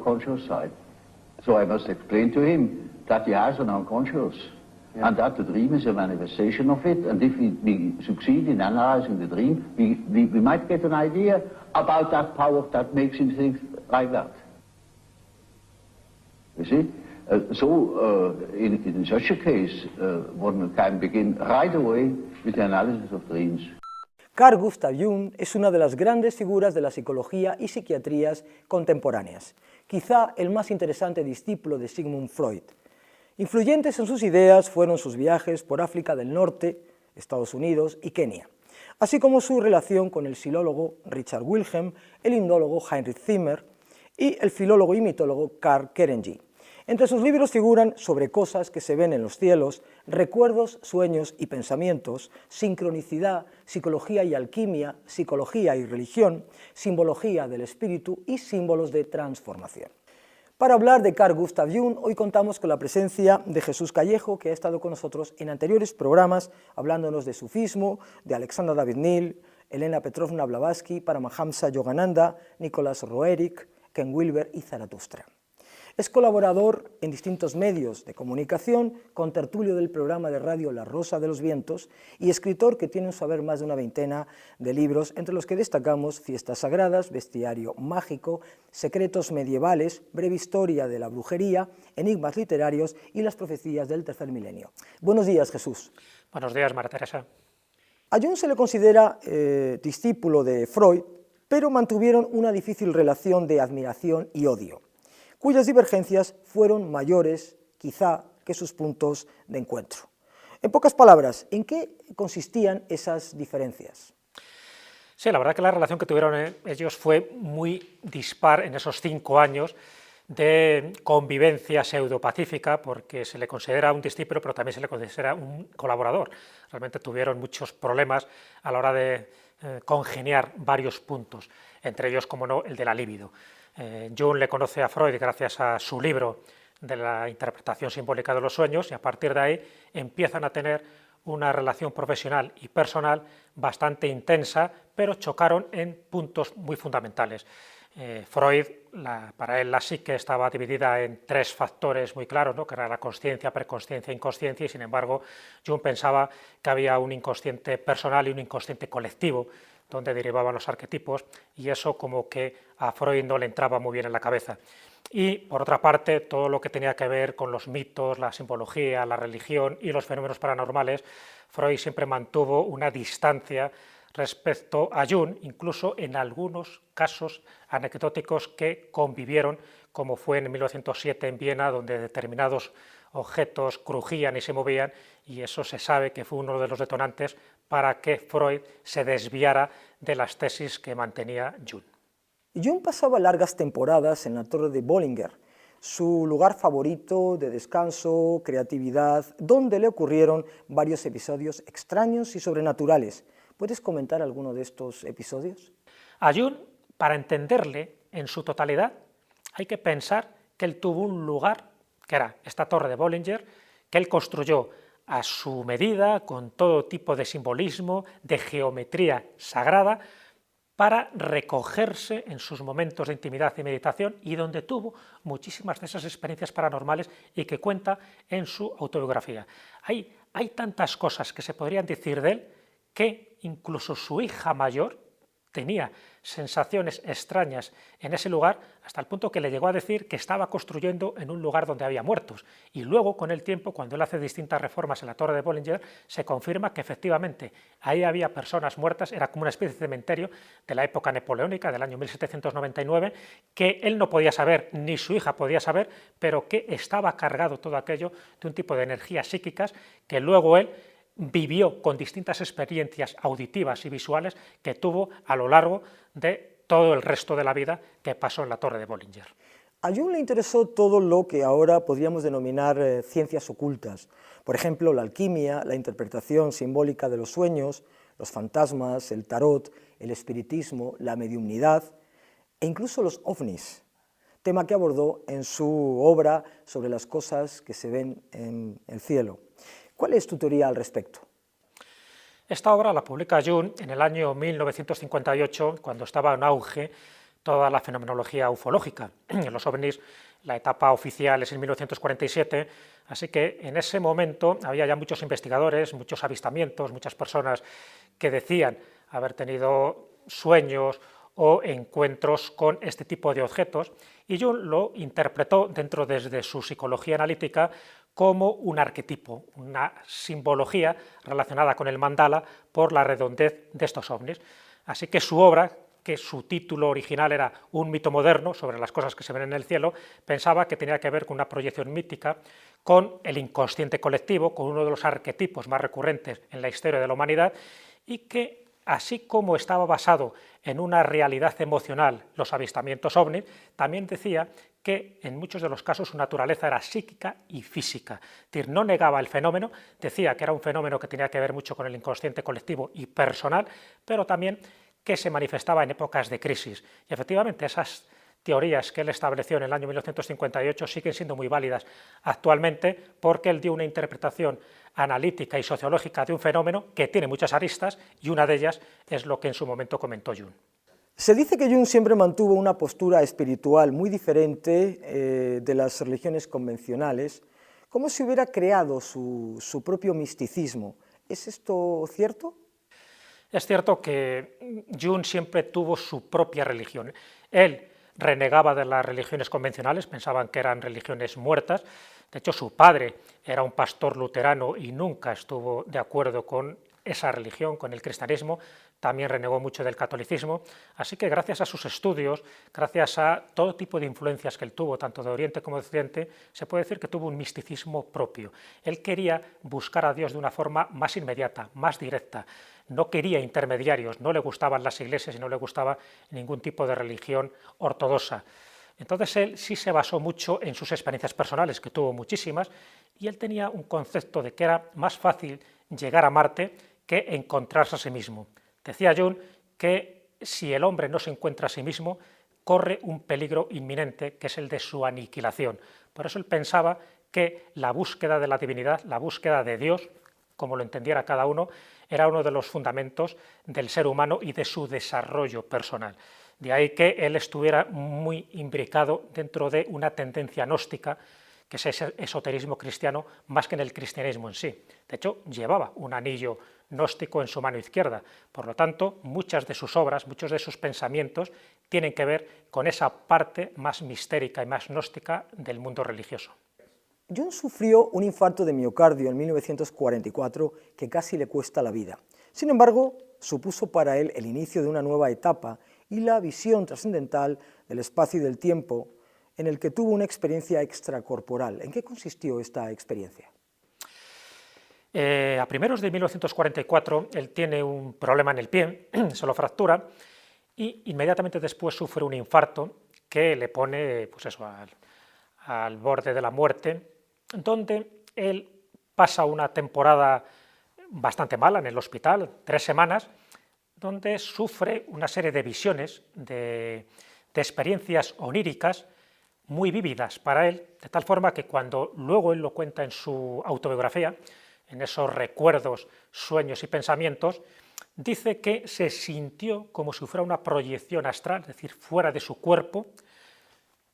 unconscious side. So I must explain to him that he has an unconscious, and that the dream is a manifestation of it, and if we succeed in analyzing the dream, we might get an idea about that power that makes him think like that. You see? In such a case, one can begin right away with the analysis of dreams. Carl Gustav Jung es una de las grandes figuras de la psicología y psiquiatrías contemporáneas, quizá el más interesante discípulo de Sigmund Freud. Influyentes en sus ideas fueron sus viajes por África del Norte, Estados Unidos y Kenia, así como su relación con el silólogo Richard Wilhelm, el hipnólogo Heinrich Zimmer y el filólogo y mitólogo Karl Kerenyi. Entre sus libros figuran Sobre cosas que se ven en los cielos, Recuerdos, sueños y pensamientos, Sincronicidad, Psicología y alquimia, Psicología y religión, Simbología del espíritu y Símbolos de transformación. Para hablar de Carl Gustav Jung, hoy contamos con la presencia de Jesús Callejo, que ha estado con nosotros en anteriores programas, hablándonos de sufismo, de Alexander David Neil, Elena Petrovna Blavatsky, Paramahamsa Yogananda, Nicholas Roerich, Ken Wilber y Zaratustra. Es colaborador en distintos medios de comunicación, contertulio del programa de radio La Rosa de los Vientos y escritor que tiene en su haber más de una veintena de libros, entre los que destacamos Fiestas Sagradas, Bestiario Mágico, Secretos Medievales, Breve Historia de la Brujería, Enigmas Literarios y Las Profecías del Tercer Milenio. Buenos días, Jesús. Buenos días, María Teresa. A Jung se le considera discípulo de Freud, pero mantuvieron una difícil relación de admiración y odio, cuyas divergencias fueron mayores, quizá, que sus puntos de encuentro. En pocas palabras, ¿en qué consistían esas diferencias? Sí, la verdad que la relación que tuvieron ellos fue muy dispar en esos 5 años de convivencia pseudo-pacífica, porque se le considera un discípulo, pero también se le considera un colaborador. Realmente tuvieron muchos problemas a la hora de congeniar varios puntos, entre ellos, como no, el de la libido. Jung le conoce a Freud gracias a su libro de la interpretación simbólica de los sueños y a partir de ahí empiezan a tener una relación profesional y personal bastante intensa, pero chocaron en puntos muy fundamentales. Freud, para él la psique estaba dividida en 3 factores muy claros, ¿no? Que era la consciencia, preconsciencia e inconsciencia, y sin embargo Jung pensaba que había un inconsciente personal y un inconsciente colectivo, donde derivaban los arquetipos, y eso como que a Freud no le entraba muy bien en la cabeza. Y, por otra parte, todo lo que tenía que ver con los mitos, la simbología, la religión y los fenómenos paranormales, Freud siempre mantuvo una distancia respecto a Jung, incluso en algunos casos anecdóticos que convivieron, como fue en 1907 en Viena, donde determinados objetos crujían y se movían, y eso se sabe que fue uno de los detonantes para que Freud se desviara de las tesis que mantenía Jung. Jung pasaba largas temporadas en la Torre de Bollinger, su lugar favorito de descanso, creatividad, donde le ocurrieron varios episodios extraños y sobrenaturales. ¿Puedes comentar alguno de estos episodios? A Jung, para entenderle en su totalidad, hay que pensar que él tuvo un lugar, que era esta Torre de Bollinger, que él construyó a su medida, con todo tipo de simbolismo, de geometría sagrada, para recogerse en sus momentos de intimidad y meditación, y donde tuvo muchísimas de esas experiencias paranormales y que cuenta en su autobiografía. Hay tantas cosas que se podrían decir de él que incluso su hija mayor tenía sensaciones extrañas en ese lugar, hasta el punto que le llegó a decir que estaba construyendo en un lugar donde había muertos. Y luego, con el tiempo, cuando él hace distintas reformas en la Torre de Bollinger, se confirma que efectivamente ahí había personas muertas, era como una especie de cementerio de la época napoleónica, del año 1799, que él no podía saber, ni su hija podía saber, pero que estaba cargado todo aquello de un tipo de energías psíquicas que luego él vivió con distintas experiencias auditivas y visuales que tuvo a lo largo de todo el resto de la vida que pasó en la Torre de Bollinger. A Jung le interesó todo lo que ahora podríamos denominar ciencias ocultas, por ejemplo, la alquimia, la interpretación simbólica de los sueños, los fantasmas, el tarot, el espiritismo, la mediumnidad e incluso los ovnis, tema que abordó en su obra sobre las cosas que se ven en el cielo. ¿Cuál es tu teoría al respecto? Esta obra la publica Jung en el año 1958, cuando estaba en auge toda la fenomenología ufológica. En los ovnis la etapa oficial es en 1947, así que en ese momento había ya muchos investigadores, muchos avistamientos, muchas personas que decían haber tenido sueños o encuentros con este tipo de objetos, y Jung lo interpretó dentro desde su psicología analítica como un arquetipo, una simbología relacionada con el mandala por la redondez de estos ovnis. Así que su obra, que su título original era Un mito moderno sobre las cosas que se ven en el cielo, pensaba que tenía que ver con una proyección mítica, con el inconsciente colectivo, con uno de los arquetipos más recurrentes en la historia de la humanidad, y que, así como estaba basado en una realidad emocional, los avistamientos ovni, también decía que en muchos de los casos su naturaleza era psíquica y física. Es decir, no negaba el fenómeno, decía que era un fenómeno que tenía que ver mucho con el inconsciente colectivo y personal, pero también que se manifestaba en épocas de crisis. Y efectivamente esas teorías que él estableció en el año 1958 siguen siendo muy válidas actualmente, porque él dio una interpretación analítica y sociológica de un fenómeno que tiene muchas aristas, y una de ellas es lo que en su momento comentó Jung. Se dice que Jung siempre mantuvo una postura espiritual muy diferente de las religiones convencionales, como si hubiera creado su propio misticismo. ¿Es esto cierto? Es cierto que Jung siempre tuvo su propia religión. Él renegaba de las religiones convencionales, pensaban que eran religiones muertas. De hecho, su padre era un pastor luterano y nunca estuvo de acuerdo con esa religión, con el cristianismo. También renegó mucho del catolicismo, así que gracias a sus estudios, gracias a todo tipo de influencias que él tuvo, tanto de Oriente como de Occidente, se puede decir que tuvo un misticismo propio. Él quería buscar a Dios de una forma más inmediata, más directa, no quería intermediarios, no le gustaban las iglesias y no le gustaba ningún tipo de religión ortodoxa. Entonces él sí se basó mucho en sus experiencias personales, que tuvo muchísimas, y él tenía un concepto de que era más fácil llegar a Marte que encontrarse a sí mismo. Decía Jung que si el hombre no se encuentra a sí mismo, corre un peligro inminente, que es el de su aniquilación. Por eso él pensaba que la búsqueda de la divinidad, la búsqueda de Dios, como lo entendiera cada uno, era uno de los fundamentos del ser humano y de su desarrollo personal. De ahí que él estuviera muy imbricado dentro de una tendencia gnóstica, que es ese esoterismo cristiano, más que en el cristianismo en sí. De hecho, llevaba un anillo gnóstico en su mano izquierda. Por lo tanto, muchas de sus obras, muchos de sus pensamientos tienen que ver con esa parte más mistérica y más gnóstica del mundo religioso. Jung sufrió un infarto de miocardio en 1944 que casi le cuesta la vida. Sin embargo, supuso para él el inicio de una nueva etapa y la visión trascendental del espacio y del tiempo, en el que tuvo una experiencia extracorporal. ¿En qué consistió esta experiencia? A primeros de 1944 él tiene un problema en el pie, se lo fractura, y inmediatamente después sufre un infarto que le pone pues eso, al borde de la muerte, donde él pasa una temporada bastante mala en el hospital, 3 semanas, donde sufre una serie de visiones, de experiencias oníricas muy vívidas para él, de tal forma que cuando luego él lo cuenta en su autobiografía, en esos recuerdos, sueños y pensamientos, dice que se sintió como si fuera una proyección astral, es decir, fuera de su cuerpo,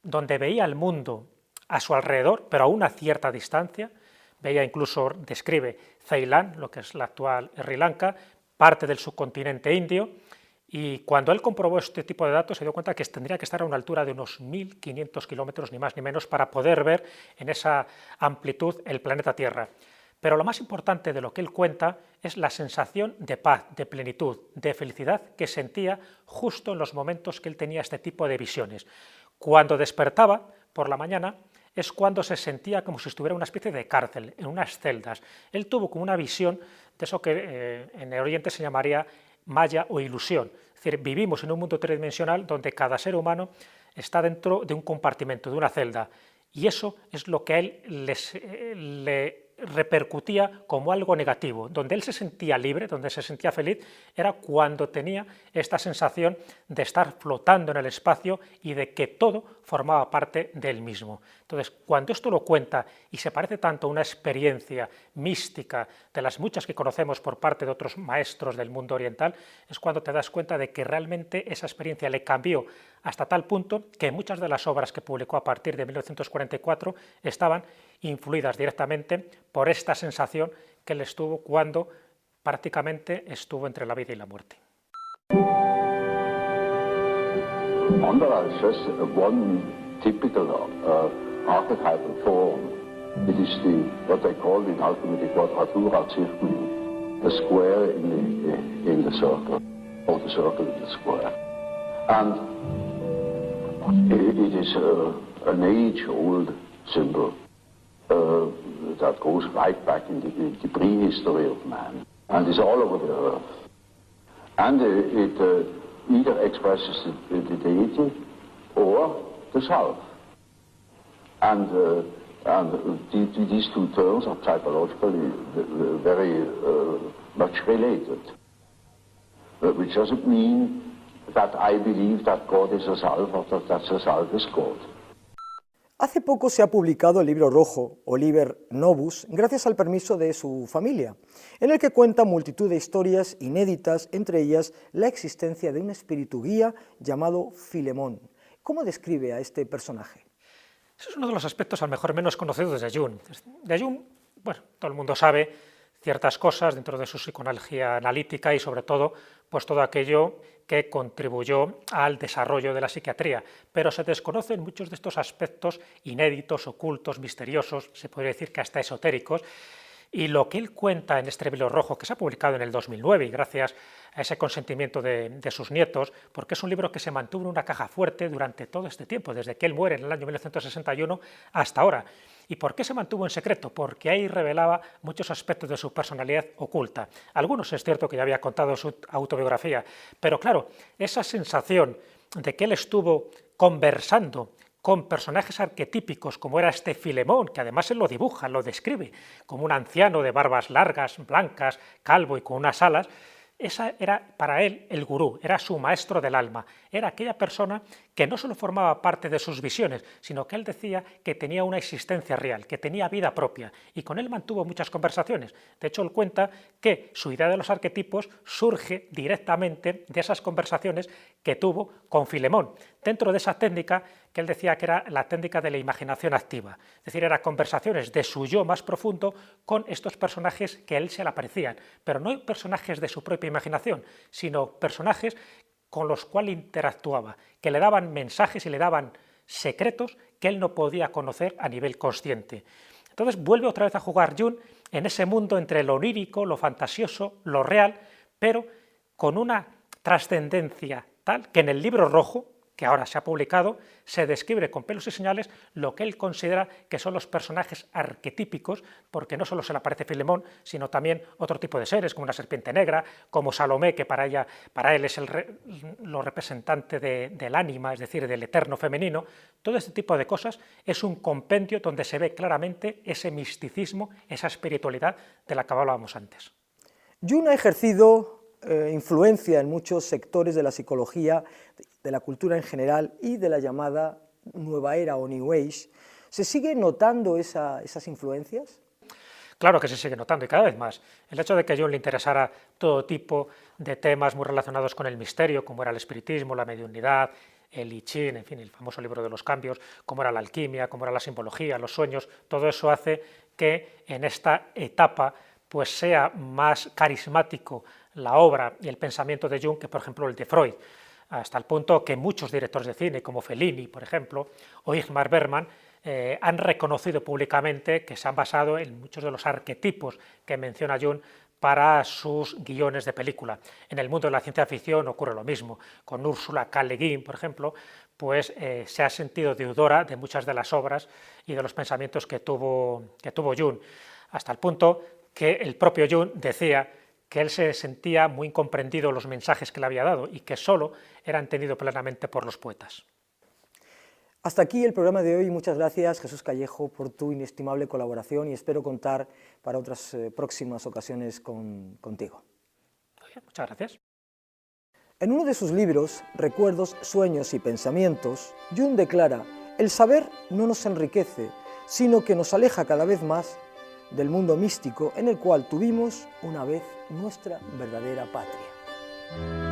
donde veía el mundo a su alrededor, pero a una cierta distancia. Veía incluso, describe Ceilán, lo que es la actual Sri Lanka, parte del subcontinente indio, y cuando él comprobó este tipo de datos se dio cuenta que tendría que estar a una altura de unos 1.500 kilómetros, ni más ni menos, para poder ver en esa amplitud el planeta Tierra. Pero lo más importante de lo que él cuenta es la sensación de paz, de plenitud, de felicidad que sentía justo en los momentos que él tenía este tipo de visiones. Cuando despertaba por la mañana es cuando se sentía como si estuviera en una especie de cárcel, en unas celdas. Él tuvo como una visión de eso que en el Oriente se llamaría maya o ilusión. Es decir, vivimos en un mundo tridimensional donde cada ser humano está dentro de un compartimento, de una celda, y eso es lo que a él le repercutía como algo negativo. Donde él se sentía libre, donde se sentía feliz, era cuando tenía esta sensación de estar flotando en el espacio y de que todo formaba parte de él mismo. Entonces, cuando esto lo cuenta y se parece tanto a una experiencia mística de las muchas que conocemos por parte de otros maestros del mundo oriental, es cuando te das cuenta de que realmente esa experiencia le cambió hasta tal punto que muchas de las obras que publicó a partir de 1944 estaban influidas directamente por esta sensación que él estuvo cuando prácticamente estuvo entre la vida y la muerte. Mandala is just one typical archetypal form. It is what they call in alchemy the quadratura circuli, a square in the circle, or the circle in the square. And it is an age-old symbol that goes right back in the prehistory of man, and is all over the earth. And it either expresses the deity or the self. And these two terms are psychologically very much related, which doesn't mean that I believe that God is a self or that the self is God. Hace poco se ha publicado el libro rojo, o Liber Novus, gracias al permiso de su familia, en el que cuenta multitud de historias inéditas, entre ellas la existencia de un espíritu guía llamado Filemón. ¿Cómo describe a este personaje? Ese es uno de los aspectos a lo mejor menos conocidos de Jung. De Jung, bueno, todo el mundo sabe ciertas cosas dentro de su psicoanalítica analítica y sobre todo pues todo aquello que contribuyó al desarrollo de la psiquiatría, pero se desconocen muchos de estos aspectos inéditos, ocultos, misteriosos, se podría decir que hasta esotéricos, y lo que él cuenta en este libro rojo, que se ha publicado en el 2009 y gracias a ese consentimiento de sus nietos, porque es un libro que se mantuvo en una caja fuerte durante todo este tiempo, desde que él muere en el año 1961 hasta ahora. ¿Y por qué se mantuvo en secreto? Porque ahí revelaba muchos aspectos de su personalidad oculta. Algunos es cierto que ya había contado en su autobiografía, pero claro, esa sensación de que él estuvo conversando con personajes arquetípicos como era este Filemón, que además él lo dibuja, lo describe, como un anciano de barbas largas, blancas, calvo y con unas alas. Esa era para él el gurú, era su maestro del alma, era aquella persona que no solo formaba parte de sus visiones, sino que él decía que tenía una existencia real, que tenía vida propia, y con él mantuvo muchas conversaciones. De hecho, él cuenta que su idea de los arquetipos surge directamente de esas conversaciones que tuvo con Filemón, dentro de esa técnica que él decía que era la técnica de la imaginación activa, es decir, eran conversaciones de su yo más profundo con estos personajes que a él se le aparecían, pero no personajes de su propia imaginación, sino personajes con los cuales interactuaba, que le daban mensajes y le daban secretos que él no podía conocer a nivel consciente. Entonces vuelve otra vez a jugar Jung en ese mundo entre lo onírico, lo fantasioso, lo real, pero con una trascendencia tal que en el libro rojo, que ahora se ha publicado, se describe con pelos y señales lo que él considera que son los personajes arquetípicos, porque no solo se le aparece Filemón, sino también otro tipo de seres, como una serpiente negra, como Salomé, que para él es lo representante del ánima, es decir, del eterno femenino. Todo este tipo de cosas es un compendio donde se ve claramente ese misticismo, esa espiritualidad de la que hablábamos antes. Jung ha ejercido influencia en muchos sectores de la psicología, de la cultura en general y de la llamada nueva era o New Age. ¿Se sigue notando esas influencias? Claro que se sigue notando y cada vez más. El hecho de que a Jung le interesara todo tipo de temas muy relacionados con el misterio, como era el espiritismo, la mediunidad, el I Ching, en fin, el famoso libro de los cambios, como era la alquimia, como era la simbología, los sueños, todo eso hace que en esta etapa pues sea más carismático la obra y el pensamiento de Jung que, por ejemplo, el de Freud, hasta el punto que muchos directores de cine, como Fellini, por ejemplo, o Ingmar Bergman, han reconocido públicamente que se han basado en muchos de los arquetipos que menciona Jung para sus guiones de película. En el mundo de la ciencia ficción ocurre lo mismo. Con Ursula K. Le Guin, por ejemplo, pues se ha sentido deudora de muchas de las obras y de los pensamientos que tuvo Jung, hasta el punto que el propio Jung decía que él se sentía muy incomprendido los mensajes que le había dado y que solo era entendido plenamente por los poetas. Hasta aquí el programa de hoy. Muchas gracias, Jesús Callejo, por tu inestimable colaboración y espero contar para otras próximas ocasiones contigo. Muy bien, muchas gracias. En uno de sus libros, Recuerdos, Sueños y Pensamientos, Jung declara: el saber no nos enriquece, sino que nos aleja cada vez más del mundo místico en el cual tuvimos una vez nuestra verdadera patria.